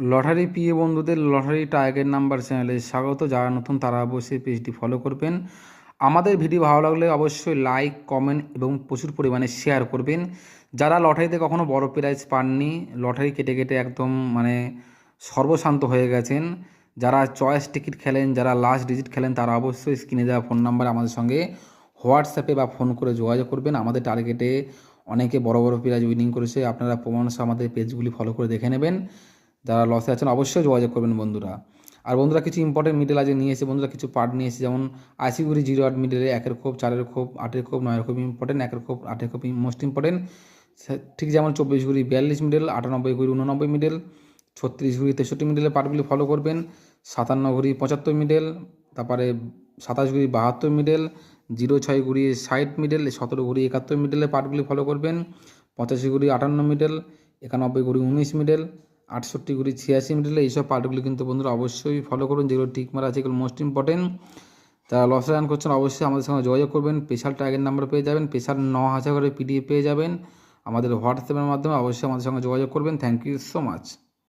Lottery প্রিয় বন্ধুদের lottery target number চ্যানেলে স্বাগত। যারা নতুন তারা অবশ্যই পেজটি ফলো করবেন। আমাদের ভিডিও ভালো লাগলে অবশ্যই লাইক, কমেন্ট এবং প্রচুর পরিমাণে শেয়ার করবেন। যারা লটারিতে কখনো বড় প্রাইজ পাননি, লটারি কেটে কেটে একদম সর্বশান্ত হয়ে গেছেন, যারা চয়েস টিকিট খেলেন, যারা লাস্ট ডিজিট খেলেন, তারা অবশ্যই স্ক্রিনে দেওয়া ফোন নাম্বারে আমাদের সঙ্গে হোয়াটসঅ্যাপে বা ফোন করে যোগাযোগ করবেন। আমাদের টার্গেটে অনেকে বড় বড় প্রাইজ উইনিং করেছে, আপনারা প্রমাণ সহ আমাদের পেজগুলি ফলো করে দেখে নেবেন। যারা লসে আছেন অবশ্যই যোগাযোগ করবেন বন্ধুরা। আর বন্ধুরা কিছু ইম্পর্টেন্ট মিডল আজকে নিয়ে এসে বন্ধুরা কিছু পার্ট নিয়ে এসে, যেমন আশিগুড়ি 0 8 মিডলে 1-এর খোপ, 4-এর খোপ, 8-এর খোপ, 9-এর খোপ ইম্পর্টেন্ট, 1-এর খোপ, 8-এর খোপ মোস্ট ইম্পর্টেন্ট। ঠিক যেমন 24 ঘুরি 42 মিডল, 98 ঘুরি 89 মিডল, 36 ঘুরি 63 মিডলের পার্টগুলি ফলো করবেন। 57 ঘুরি 75 মিডল, তারপরে 27 ঘুরি 72 মিডল, 06 ঘুরি 60 মিডল, 17 ঘুরি 71 মিডলের পার্টগুলি ফলো করবেন। 85 ঘুরি 58 মিডল, 91 ঘুরি 19 মিডল, 68 ঘুরি 86 মিডলে এইসব পার্টগুলি কিন্তু বন্ধুরা অবশ্যই ফলো করুন। যেগুলো টিক মারা আছে এগুলো মোস্ট ইম্পর্টেন্ট। যারা লস রান করছেন অবশ্যই আমাদের সঙ্গে যোগাযোগ করবেন। স্পেশাল টার্গেট নাম্বার পেয়ে যাবেন, স্পেশাল 9000 করে পিডিএফ পেয়ে যাবেন আমাদের হোয়াটসঅ্যাপের মাধ্যমে। অবশ্যই আমাদের সঙ্গে যোগাযোগ করবেন। Thank you so much.